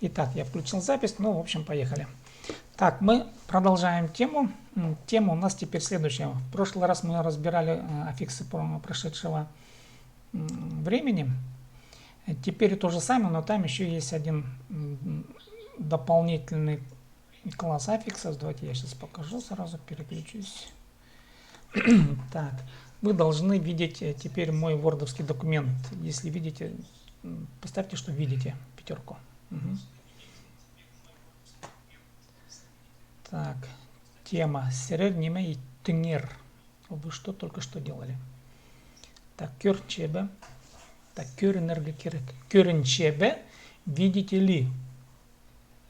Итак, я включил запись, ну, в общем, поехали. Так, мы продолжаем тему. Тема у нас теперь следующая. В прошлый раз мы разбирали аффиксы прошедшего времени. Теперь то же самое, но там еще есть один дополнительный класс аффиксов. Давайте я сейчас покажу, сразу переключусь. Так, вы должны видеть теперь мой вордовский документ. Если видите, поставьте, что видите, пятерку. Угу. Так, тема «Середниме и тенер». Вы что только что делали? Так, кёрчебе. Так, кёренчебе. Видите ли?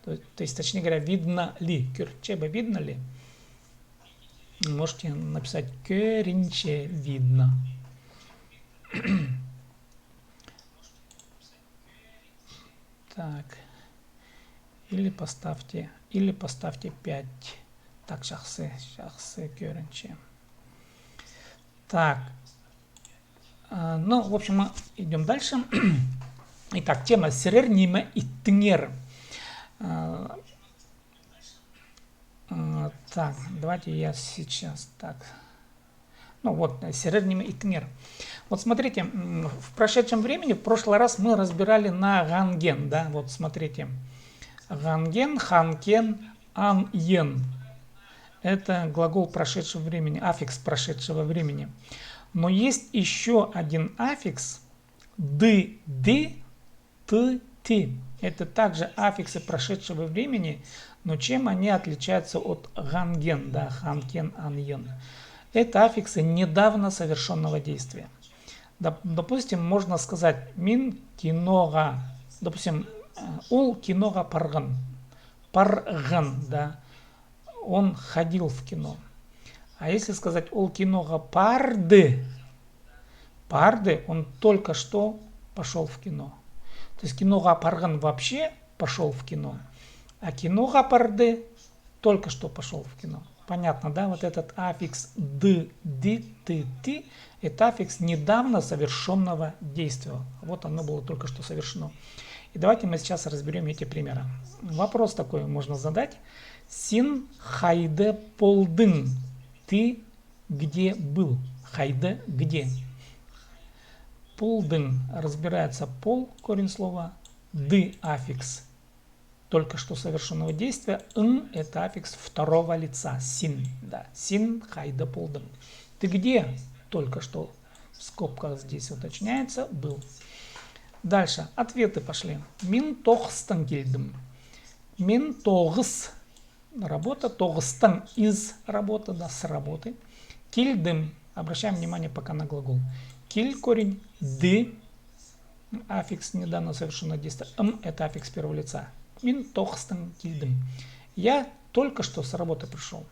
То есть, точнее говоря, видно ли? Кёрчебе видно ли? Можете написать кёренче видно. Так. Или поставьте 5. Так, шахсы кёренче. Так. Ну, в общем, мы идем дальше. Итак, тема «Середниме и тенер». Так, давайте я сейчас так. Ну вот, «Середниме и тенер». Вот смотрите, в прошедшем времени, в прошлый раз мы разбирали на ганген, да, вот смотрите. Ганген, ханкен, аньен. Это глагол прошедшего времени, аффикс прошедшего времени. Но есть еще один аффикс ды, т, ти. Это также аффиксы прошедшего времени, но чем они отличаются от ганген, да, ханкен, аньен? Это аффиксы недавно совершенного действия. Допустим, можно сказать мин кинога, допустим, ул кинога парган. Парган, да, он ходил в кино. А если сказать ул кинога парды, он только что пошел в кино. То есть кинога парган вообще пошел в кино, а кинога парды только что пошел в кино. Понятно, да? Вот этот аффикс д, ди, ты, ти, это аффикс недавно совершенного действия. Вот оно было только что совершено. И давайте мы сейчас разберем эти примеры. Вопрос такой можно задать. Син хайде полдын. Ты где был? Хайде где? Полдын разбирается пол, корень слова. Ды аффикс только что совершенного действия. Н это аффикс второго лица. Син. Да. Син хайде полдын. Ты где? Только что в скобках здесь уточняется. Был. Дальше. Ответы пошли. Мин тохстан кильдым. Мин тогс. Работа. Тогстан из работы. Да, с работы. Кильдым. Обращаем внимание пока на глагол. Киль корень. Ды. Аффикс недавно совершенно действия. Это аффикс первого лица. Мин тохстан кильдым. Я только что с работы пришел.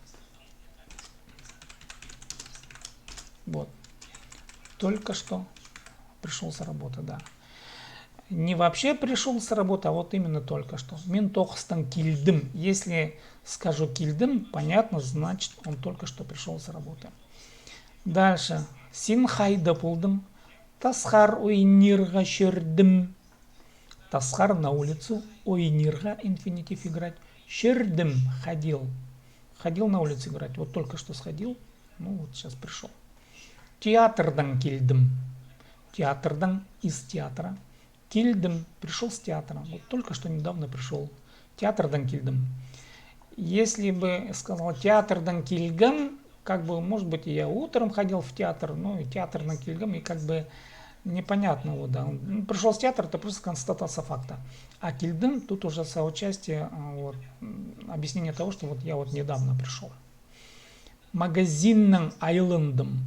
Вот. Только что пришел с работы, да. Не вообще пришел с работы, а вот именно только что. Мин тохстан кильдым. Если скажу кильдым, понятно, значит он только что пришел с работы. Дальше. Син хайда пулдым. Тасхар ойнирга шердым. Тасхар на улицу. Ойнирга инфинитив играть. Шердым ходил. Ходил на улицу играть. Вот только что сходил. Ну вот сейчас пришел. Театрдан кильдым. Театрдан из театра. Кильдым пришел с театра. Вот только что недавно пришел. Театрдан кильдым. Если бы сказал театрдан кильгам, как бы, может быть, и я утром ходил в театр, ну и театрдан кильгам, и как бы непонятно. Вот, да. Он пришел с театра, это просто констатация факта. А кильдым тут уже соучастие, вот, объяснение того, что вот я вот недавно пришел. Магазиннан айлендом.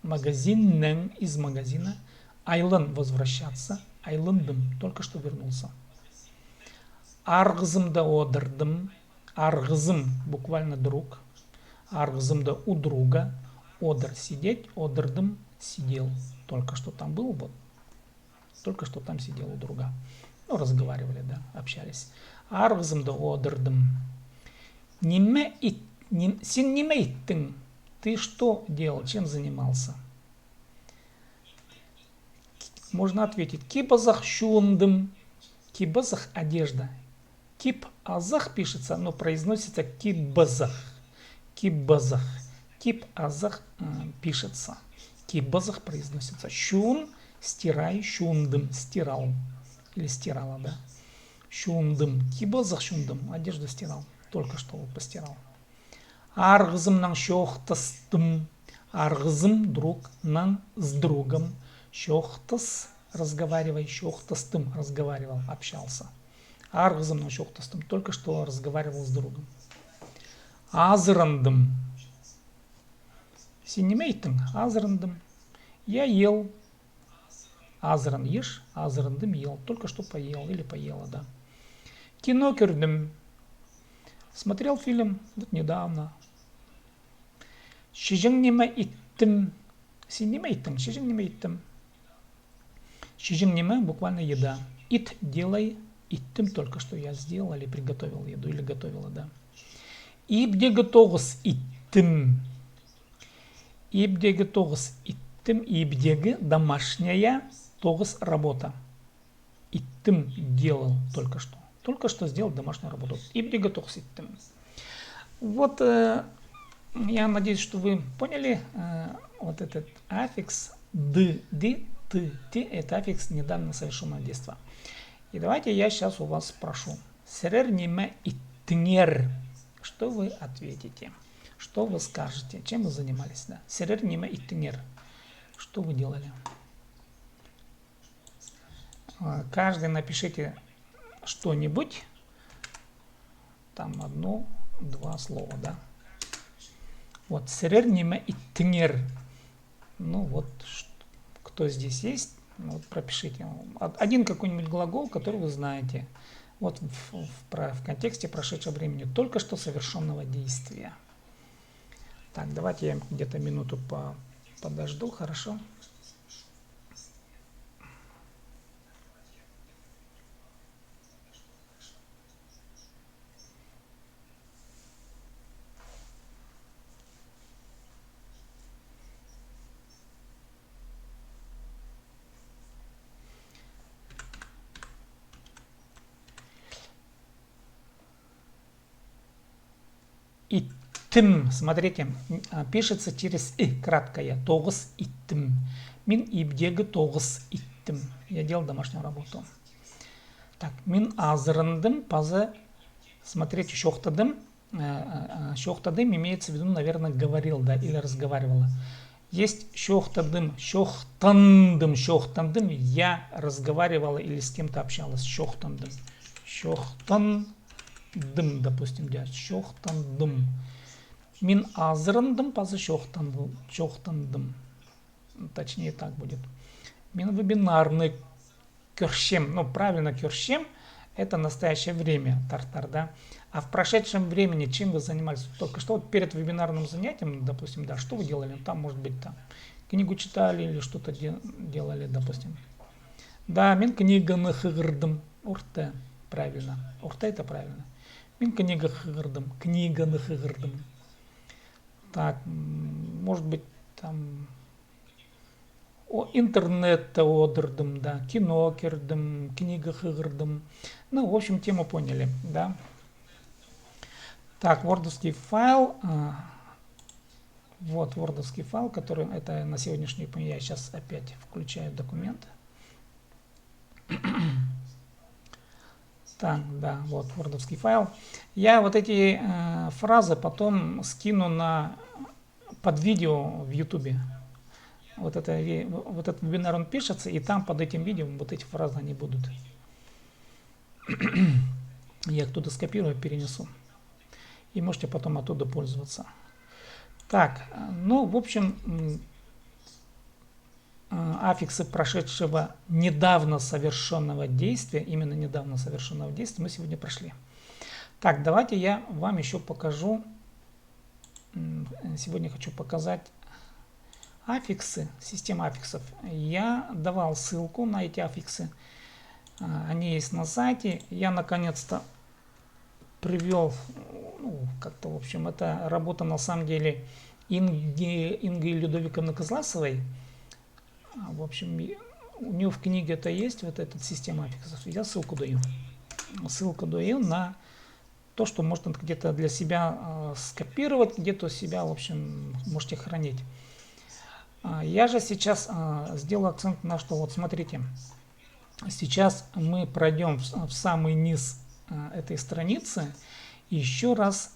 Магазиннан из магазина. Айлен возвращаться. Айлендом только что вернулся. Аргзым да одердым. Аргзым буквально друг. Аргзым да у друга. Одер сидеть. Одердым сидел. Только что там был, вот. Только что там сидел у друга. Ну, разговаривали, да, общались. Аргзым да одердым. Ниме и син нимейтын. Ты что делал? Чем занимался? Можно ответить. Кибазах щундым. Кибазах одежда. Кип-азах пишется, но произносится киббазах. Киббазах. Кип-азах пишется. Киббазах произносится. Щун, стирай, щундым, стирал. Или стирала, да. Щундым. Киббазах щундым. Одежду стирал. Только что постирал. Аргзымнан щохтастым. Аргзым, друг, нан с другом. Щохтас, разговаривай, щохтастым, разговаривал, общался. Аргзымнан щохтастым, только что разговаривал с другом. Азрандым. Синемейтын, азрандым. Я ел. Азран ешь, азрандым ел. Только что поел или поела, да. Кино кюрдым. Смотрел фильм вот недавно. Шижингниме иттим. Синемейтын, шижингниме иттим. Шижингниме буквально еда. Ит делай. Иттим только что я сделал или приготовил еду, или готовила, да. Ибдеге тогыз иттим. Ибдеге тогыз иттим. Ибдеге домашняя, тогыз работа. Иттим делал только что. Только что сделал домашнюю работу. Ибдеге тогыз иттим. Вот я надеюсь, что вы поняли вот этот аффикс д, ди, ты, ти. Это аффикс недавно совершенного действия. И давайте я сейчас у вас спрошу. Серер ниме иттингер. Что вы ответите? Что вы скажете? Чем вы занимались? Да? Серер ниме иттингер. Что вы делали? Каждый напишите что-нибудь. Там одно-два слова, да? Вот, серер ниме иттингер. Ну вот, кто здесь есть? Вот пропишите один какой-нибудь глагол, который вы знаете. Вот в контексте прошедшего времени, только что совершенного действия. Так, давайте я где-то минуту подожду, хорошо? Иттим, смотрите, пишется через и, краткое, тогыз иттим. Мин ибдеге тогыз иттим. Я делал домашнюю работу. Так, мин азрындым, пазы, смотрите, щохтадым. Щохтадым имеется в виду, наверное, говорил, да, или разговаривала. Есть щохтадым, щохтандым, щохтандым. Я разговаривала или с кем-то общалась. Щохтандым. Щохтандым, допустим, да, щохтандым. Мин азрындым, пазы щохтандым. Точнее так будет. Мин вебинарный кюршем. Ну, правильно, кюршем это настоящее время, тартар, да. А в прошедшем времени чем вы занимались? Только что вот перед вебинарным занятием, допустим, да, что вы делали? Там, может быть, там книгу читали или что-то делали, допустим. Да, мин книга хыгырдым. Урте, правильно. Урте это правильно. Мин книга хыгырдым. Книга хыгырдым. Так, может быть, там интернет одырдым, да, кино кирдым, книга хыгырдым. Ну, в общем, тему поняли, да. Так, вордовский файл. Вот вордовский файл, который это на сегодняшний день. Я сейчас опять включаю документ. Так, да, вот вордовский файл. Я вот эти фразы потом скину под видео в YouTube. Вот этот вебинар он пишется, и там под этим видео вот эти фразы они будут. Я их туда скопирую, перенесу. И можете потом оттуда пользоваться. Так, ну, в общем, аффиксы прошедшего недавно совершенного действия, именно недавно совершенного действия мы сегодня прошли. Так, давайте я вам еще покажу. Сегодня хочу показать аффиксы, система аффиксов. Я давал ссылку на эти аффиксы. Они есть на сайте. Я наконец-то привел, ну, как-то, в общем, это работа на самом деле Инги Людовиковны Козласовой. В общем, у нее в книге это есть, вот эта система аффиксов. Я ссылку даю. ссылка Douyin на то, что можно где-то для себя скопировать, где-то у себя, в общем, можете хранить. Я же сейчас сделаю акцент на что, вот смотрите, сейчас мы пройдем в самый низ этой страницы. Еще раз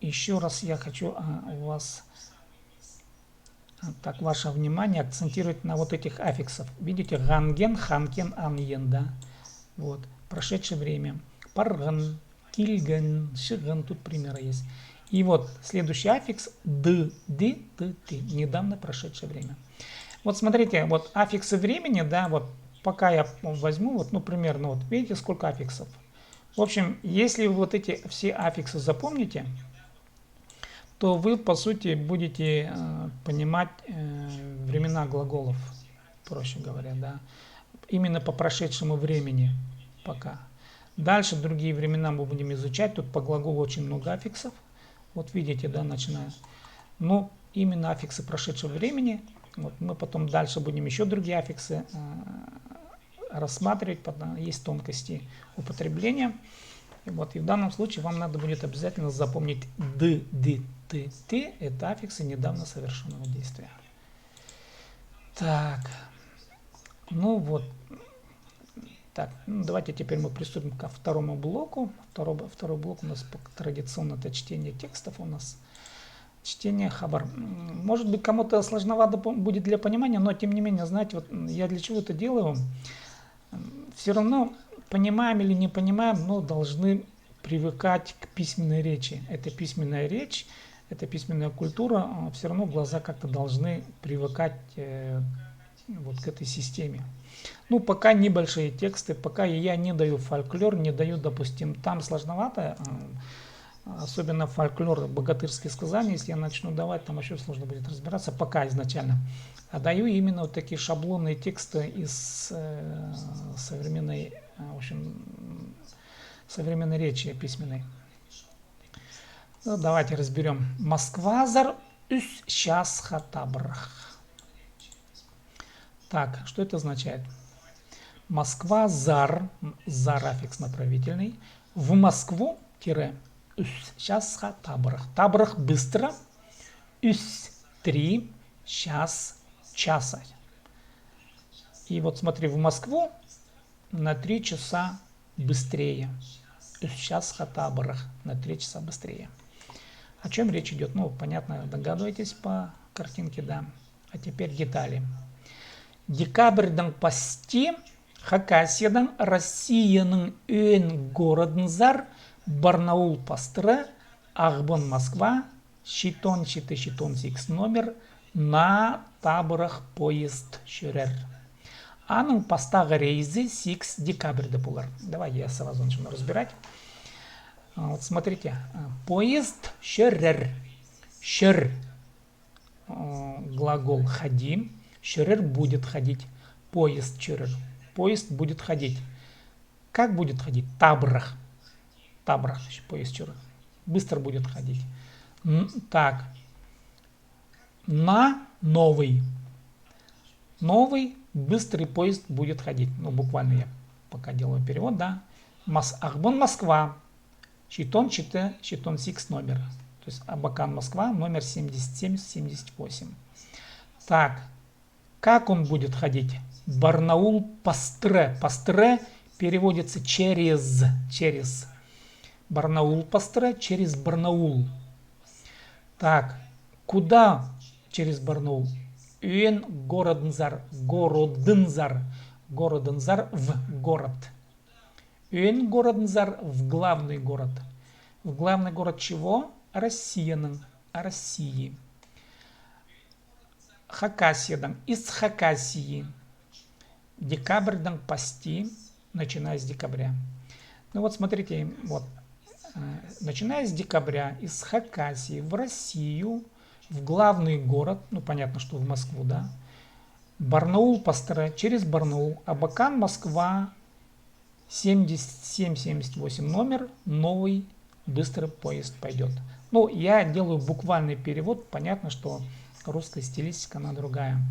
я хочу у вас так ваше внимание акцентировать на вот этих аффиксов. Видите, ганген, ханкен, аньен, да? Вот, прошедшее время. Парган, кильган, шиган, тут примеры есть. И вот следующий аффикс д, д, т, т, недавно прошедшее время. Вот смотрите, вот аффиксы времени, да, вот пока я возьму, вот, ну, примерно, вот видите, сколько аффиксов. В общем, если вы вот эти все аффиксы запомните, то вы, по сути, будете понимать времена глаголов, проще говоря, да, именно по прошедшему времени пока. Дальше другие времена мы будем изучать, тут по глаголу очень много аффиксов, вот видите, да, начиная. Но именно аффиксы прошедшего времени, вот мы потом дальше будем еще другие аффиксы рассматривать, потом есть тонкости употребления. И вот, и в данном случае вам надо будет обязательно запомнить д, д, т, т, это аффиксы недавно совершенного действия. Так, ну вот, так, ну давайте теперь мы приступим ко второму блоку. Второй блок у нас традиционно это чтение текстов у нас. Чтение хабар. Может быть, кому-то сложновато будет для понимания, но тем не менее, знаете, вот я для чего это делаю? Все равно, понимаем или не понимаем, но должны привыкать к письменной речи. Это письменная речь, это письменная культура, все равно глаза как-то должны привыкать вот к этой системе. Ну, пока небольшие тексты, пока я не даю фольклор, не даю, допустим, там сложновато, особенно фольклор, богатырские сказания, если я начну давать, там еще сложно будет разбираться, пока изначально. А даю именно вот такие шаблонные тексты из современной, в общем, современной речи письменной. Ну, давайте разберем. Москвазар үс щас хатабрах. Так, что это означает? Москва зар, зар аффикс направительный, в Москву тире үс щас хатабрах. Табрах быстро, үс 3, щас часа. И вот смотри, в Москву на 3 часа быстрее. Сейчас хатабрах на 3 часа быстрее. О чем речь идет? Ну, понятно, догадываетесь по картинке, да. А теперь детали. Декабрьдан пасти Хакасиядан Россияның өн городынзар Барнаул пастыры Ақбон Москва Шитон 6 номер на табырах поезд жүрер. Аның пастағы рейзі 6 декабрьда болар. Давай я сразу начну разбирать. Вот смотрите. Поезд жүрер. Шыр. Глагол ходи. Жүрер будет ходить. Поезд жүрер. Поезд будет ходить. Как будет ходить? Табрах. Табрах. Поезд жүрер. Быстро будет ходить. Так. На новый. Новый быстрый поезд будет ходить. Ну, буквально я пока делаю перевод, да. Ақбон Москва. Шитон 6 номер. То есть Абакан Москва номер 77-78. Так. Как он будет ходить? Барнаул пастре. Пастре переводится через. Барнаул пастре через Барнаул. Так. Куда через Барнаул? Өн городынзар. Городынзар в город. Өн городынзар в главный город. В главный город чего? Россияның. России. Хакасиядан. Из Хакасии. Декабрьдан пасти. Начиная с декабря. Ну вот смотрите, вот. Начиная с декабря из Хакасии в Россию, в главный город, ну понятно, что в Москву, да, Барнаул пастыры, через Барнаул, Абакан Москва, 77-78 номер, новый быстрый поезд пойдет. Ну, я делаю буквальный перевод, понятно, что русская стилистика, она другая.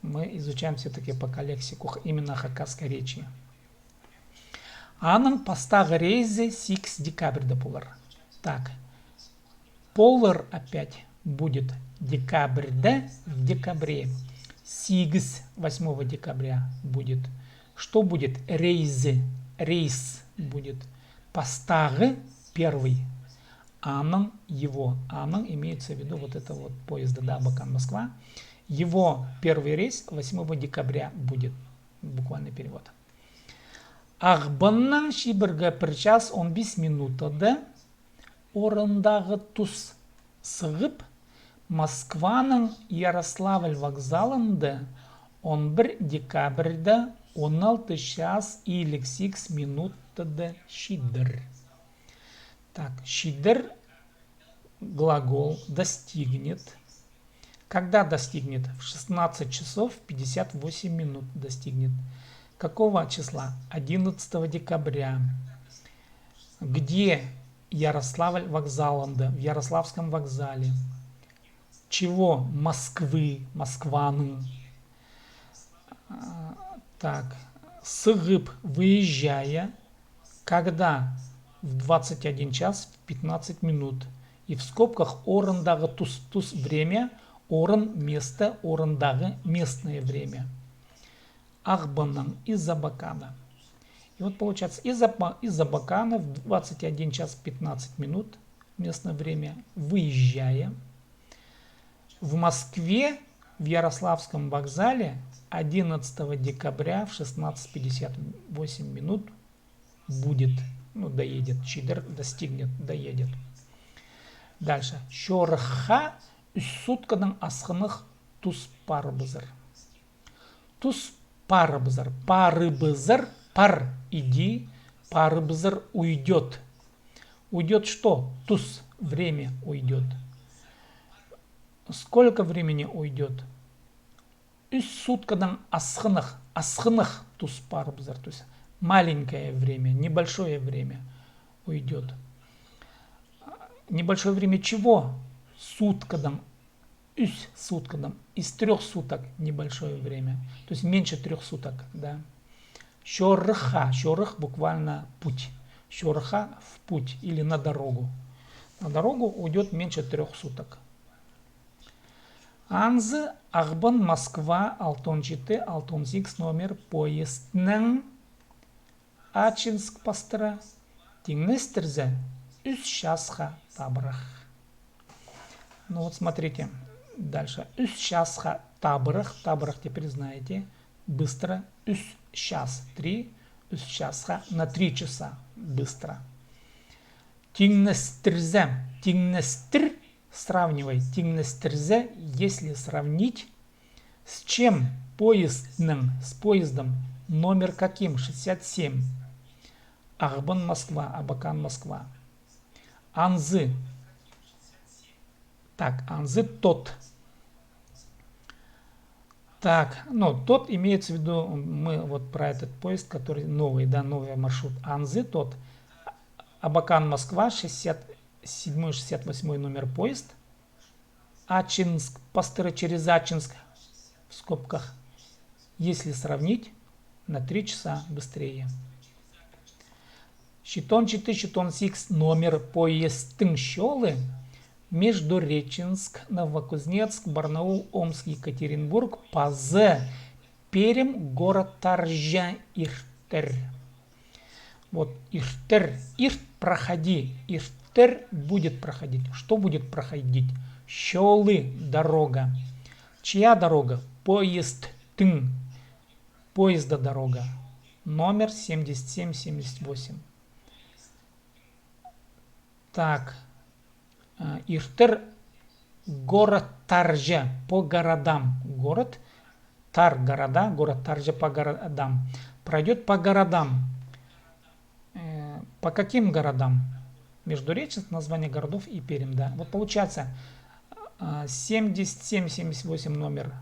Мы изучаем все-таки пока лексику именно хакасской речи. Аның пастағы рейзі 6 декабрьда болар. Так. Полар опять будет декабрьда в декабре. 8 декабря будет. Что будет? Рейзы. Рейс будет. Пастағы первый. Аның его. Аның имеется в виду вот это вот поезда, да, Абакан-Москва. Его первый рейс 8 декабря будет. Буквальный перевод. Ақпанның 1:15 минутада орындағы тұс сығып, Москваның Ярославль вокзалында 11 декабрьда 16:58 шидыр. Так, шидыр глагол достигнет. Когда достигнет? В 16 часов 58 минут достигнет. Какого числа? 11 декабря. Где Ярославль вокзалында? В Ярославском вокзале. Чего? Москвы, Москваны. Так, сығып, выезжая. Когда? В 21 час 15 минут. И в скобках орындағы тус время, орын место, орындағы местное время. Ақпанның из Абакана. И вот получается из Абакана в 21 час 15 минут местное время, выезжая. В Москве, в Ярославском вокзале 11 декабря в 16:58 минут будет, ну, доедет, шидыр, достигнет, доедет. Дальше. Шорха сутканың асқынық тус парыбызыр. Тус парыбызыр. Парыбызыр, пар иди, парыбызыр уйдет. Уйдет что? Тус, время уйдет. Сколько времени уйдет? Сутканың асқынық тус парыбызыр. То есть маленькое время, небольшое время уйдет. Небольшое время чего? Суткадан. Суткадан. Из 3 суток небольшое время. То есть меньше 3 суток. Да? Шорха. Шорх буквально путь. Шорха в путь или на дорогу. На дорогу уйдет меньше 3 суток. Анзы Ақпан Москва 6-6 номер поездның Ачинск пастыры теңестірзі 3 часқа табырық. Ну вот смотрите, дальше. 3 часқа табырық. Табырық теперь знаете. Быстро. 3 час. 3 часқа на 3 часа. Быстро. Теңестірзі. Теңестір. Сравнивай. Теңестірзі, если сравнить с чем? Поездным. С поездом. Номер каким? 67. Ақпан Москва. Абакан Москва. Анзы. Так, Анзы тот. Так, ну, тот имеется в виду, мы вот про этот поезд, который новый, да, новый маршрут. Анзы тот. Абакан Москва, 67-68 номер поезд. Ачинск, пастыры через Ачинск, в скобках, если сравнить, на 3 часа быстрее. Щитон 6 номер поездтың жолы Междуреченск, Новокузнецк, Барнаул, Омск, Екатеринбург, Пазы, Пермь, город Торжа, Иртер. Вот Иртер, Ирт проходи, Иртер будет проходить. Что будет проходить? Щолы, дорога. Чья дорога? Поездтың. Поезда дорога. Номер 77-78. Так. Иртер, город Торжа, по городам. Город Тар, города, город Торжа по городам. Пройдет по городам. По каким городам? Междуреченск, название городов и Пермь, да. Вот получается 77-78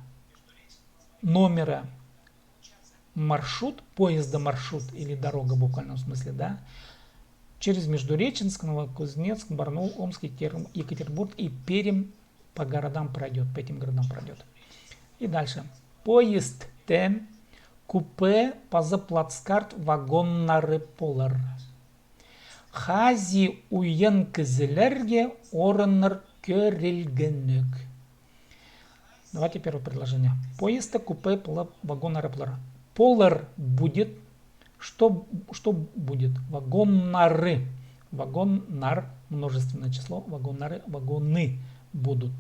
номера маршрут, поезда маршрут или дорога в буквальном смысле, да. Через Междуреченск, Новокузнецк, Барнаул, Омск, Екатеринбург и Пермь по городам пройдет, по этим городам пройдет. И дальше. Поезд Т купе плацкарт вагоннары полар. Хази уен кізілерге орыннар көрілгенік. Давайте первое предложение. Поезда купе вагоннары полар. Полар будет. Что будет? Вагоннары. Вагоннар, множественное число. Вагоннары, вагоны будут.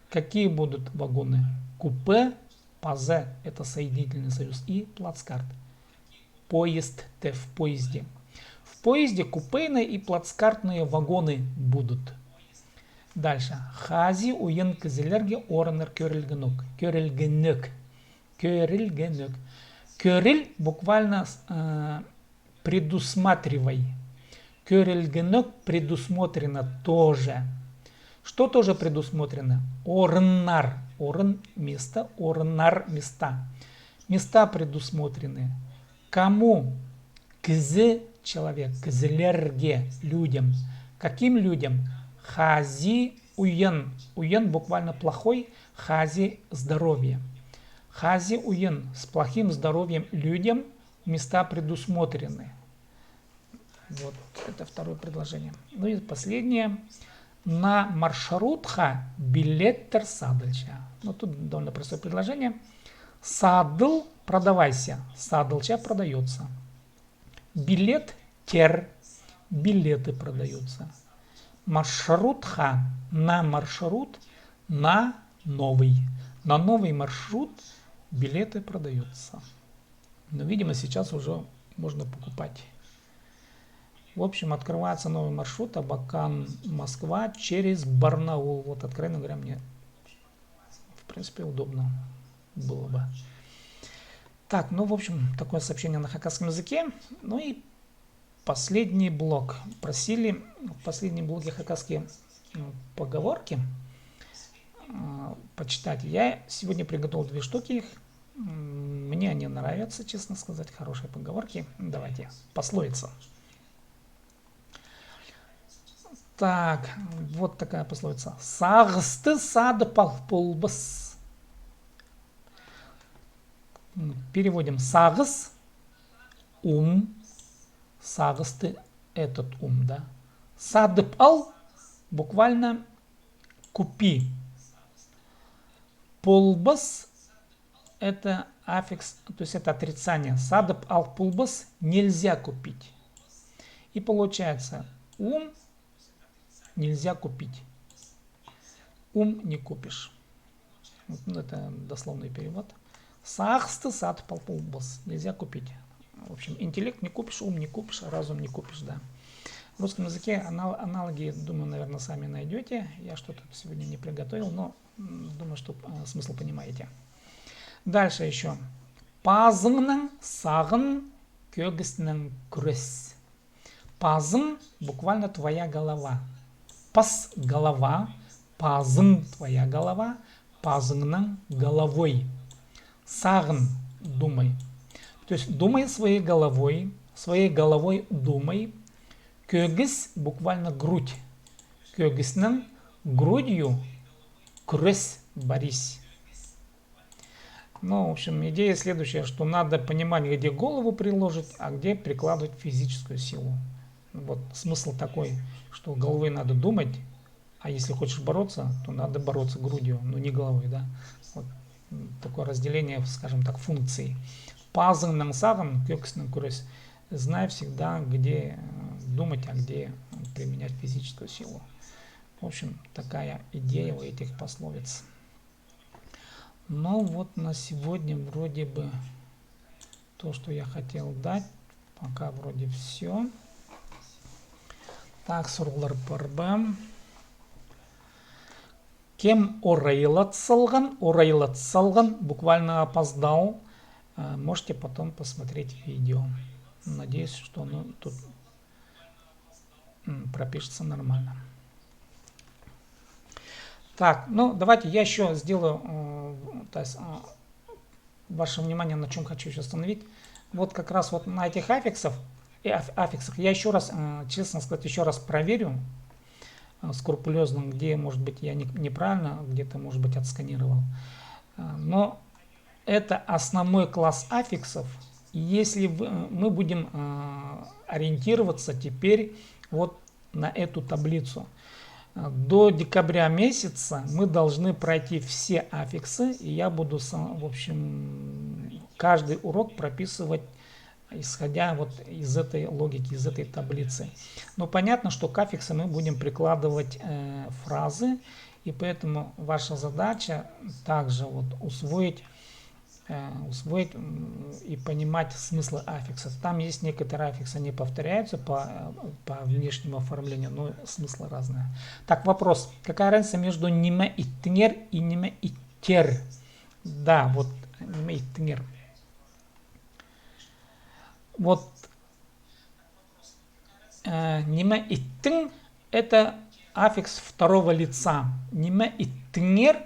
Какие будут вагоны? Купе, пазе, это соединительный союз, и плацкарт. Поезд, Т в поезде. В поезде купейные и плацкартные вагоны будут. Дальше. Хази уен кізелерге орыныр көрілгенік. Көрілгенік. Көрілгенік. Көріл буквально предусматривай. Көрілгенік предусмотрено тоже. Что тоже предусмотрено? Орыннар. Орын – место, орыннар – места. Места предусмотрены. Кому? Кізі – человек. Кізілерге – людям. Каким людям? Хази уен. Уен буквально плохой. Хази – здоровье. Хази уен. С плохим здоровьем людям места предусмотрены. Вот это второе предложение. Ну и последнее. На маршрутха билеттер садылча. Ну тут довольно простое предложение. Садыл – продавайся. Садылча – продается. Билет – тер. Билеты продаются. Маршрутха – на маршрут, на новый. На новый маршрут билеты продаются. Но, видимо, сейчас уже можно покупать. В общем, открывается новый маршрут Абакан-Москва через Барнаул. Вот, откровенно говоря, мне, в принципе, удобно было бы. Так, ну, в общем, такое сообщение на хакасском языке. Ну и последний блок. Просили в последнем блоке хакасские поговорки почитать. Я сегодня приготовил 2 штуки их. Мне они нравятся, честно сказать, хорошие поговорки. Давайте, пословица. Так, вот такая пословица. Сағысты сады полбыс. Переводим. Сағыс – ум. Сағысты – этот ум, да. Садып ал – буквально купи. Полбыс – это аффикс, то есть это отрицание. Садып ал полбыс – нельзя купить. И получается ум – нельзя купить. Ум не купишь. Это дословный перевод. Сахсты сад полбыс. Нельзя купить. В общем, интеллект не купишь, ум не купишь, разум не купишь, да. В русском языке аналоги, думаю, наверное, сами найдете. Я что-то сегодня не приготовил, но думаю, что смысл понимаете. Дальше еще. Пазыңның сағын көгісінің күрес. Пазың буквально твоя голова. Пас – голова, пазың – твоя голова, пазыңның головой. Сағын – думай. То есть думай своей головой думай. Көгіс – буквально грудь. Көгісінің грудью күрес – борись. Ну, в общем, идея следующая, что надо понимать, где голову приложить, а где прикладывать физическую силу. Вот смысл такой, что головой надо думать, а если хочешь бороться, то надо бороться грудью, но не головой, да. Вот такое разделение, скажем так, функций. Пазыңның сағын, көгісінің күрес. Знай всегда, где думать, а где применять физическую силу. В общем, такая идея у этих пословиц. Ну вот на сегодня вроде бы то, что я хотел дать. Пока вроде все. Так, сұрғылар парбам. Кем орайлат салған, буквально опоздал. Можете потом посмотреть видео. Надеюсь, что оно тут пропишется нормально. Так, ну давайте я еще сделаю, то есть, ваше внимание, на чем хочу еще остановить. Вот как раз вот на этих аффиксах я еще раз, честно сказать, еще раз проверю скрупулезно, где, может быть, я неправильно где-то, может быть, отсканировал. Но это основной класс аффиксов. Если мы будем ориентироваться теперь вот на эту таблицу. До декабря месяца мы должны пройти все аффиксы, и я буду, в общем, каждый урок прописывать, исходя вот из этой логики, из этой таблицы. Но понятно, что к аффиксам мы будем прикладывать фразы, и поэтому ваша задача также вот усвоить и понимать смысл аффиксов. Там есть некоторые аффиксы, они повторяются по внешнему оформлению, но смыслы разные. Так, вопрос. Какая разница между ниме и тнер и ниме и тер? Да, вот ниме и тнер. Вот ниме и тн это аффикс второго лица. Ниме и тнер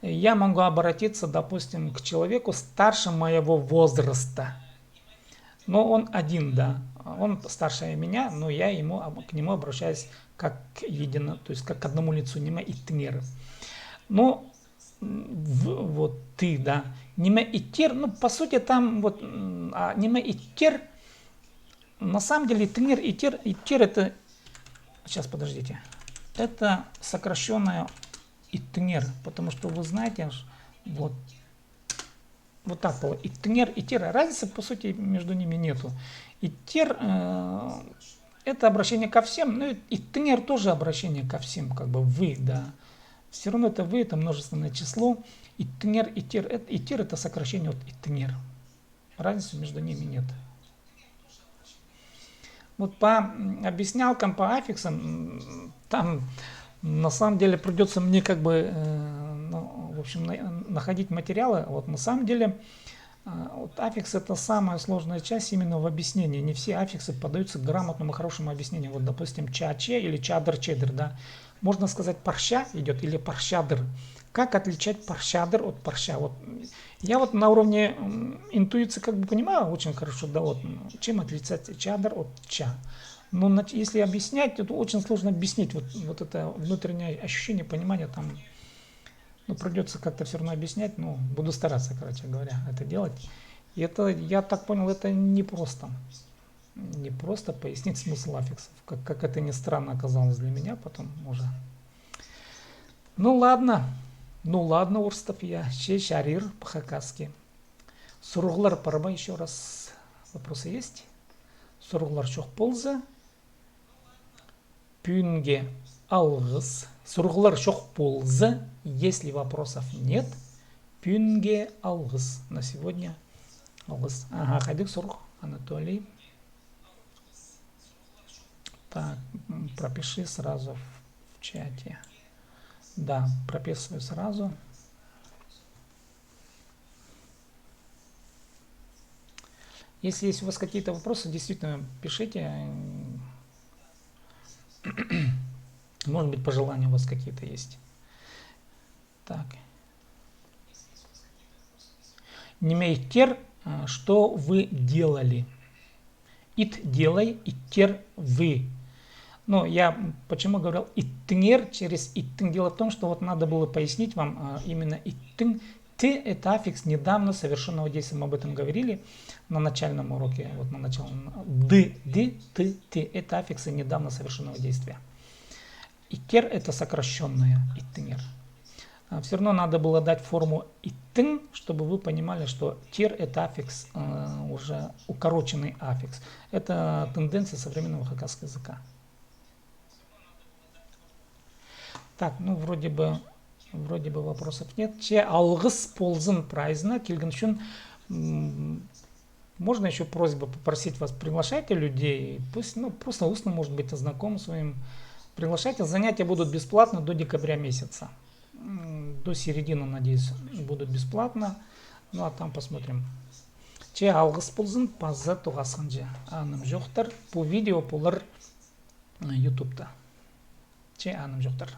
я могу обратиться, допустим, к человеку старше моего возраста. Но он один, да. Он старше меня, но я к нему обращаюсь как то есть как к одному лицу, ниме и тнер. Ну, вот ты, да. Ниме и тер, ну, по сути, там вот ниме и тер, на самом деле, тнер и тер это, сейчас, подождите, это сокращенное итнер, потому что вы знаете, вот так было. Итнер и тер, разницы по сути между ними нету. Итер это обращение ко всем, ну и тнер тоже обращение ко всем, как бы вы, да. Все равно это вы, это множественное число. Итнер, итер это сокращение от итнер. Разницы между ними нет. Вот по объяснялкам, по аффиксам, там на самом деле придется мне как бы, в общем, находить материалы. Вот на самом деле вот аффикс это самая сложная часть именно в объяснении. Не все аффиксы поддаются грамотному хорошему объяснению. Вот, допустим, ча-че или чадр-чедр, да. Можно сказать парща идет или парщадр. Как отличать парщадр от парща? Вот я вот на уровне интуиции как бы понимаю очень хорошо, да, вот чем отличать чадр от ча. Но если объяснять, то очень сложно объяснить. Вот это внутреннее ощущение, понимание там, ну, придется как-то все равно объяснять, но буду стараться, короче говоря, это делать. И это, я так понял, это непросто. Не просто пояснить смысл аффиксов, как это ни странно оказалось для меня потом уже. Ну ладно, Урстов я, Шарир по-хакасски. Суруглар парба, еще раз вопросы есть? Суруглар шох полза. Пюнге алгыс. Суруглар шох полза. Если вопросов нет, пюнге алгыс. На сегодня алгыс. Ага, хайдык сурух, Анатолий. Так, пропиши сразу в чате. Да, прописываю сразу. Если есть у вас какие-то вопросы, действительно пишите. Может быть, пожелания у вас какие-то есть. Так. Немейтер, что вы делали? Ит делай, иттер вы. Но я почему говорил иттнер через иттн? Дело в том, что вот надо было пояснить вам именно иттн. Ты это аффикс недавно совершенного действия. Мы об этом говорили на начальном уроке. Вот на начале. Ты. Это аффиксы недавно совершенного действия. Иттер это сокращенное иттнер. Все равно надо было дать форму иттн, чтобы вы понимали, что тер это аффикс, уже укороченный аффикс. Это тенденция современного хакасского языка. Так, ну вроде бы вопросов нет. Че алгыс ползын прайзына келген үшін можно еще просьба попросить вас, приглашайте людей, пусть, ну, просто устно, может быть, знакомым своим. Приглашайте, занятия будут бесплатно до декабря месяца. До середины, надеюсь, будут бесплатно. Ну, а там посмотрим. Че алгыс ползын паза туғасынжы. Аным жоқтар. По видео полар ютубта. Че аным жоқтар.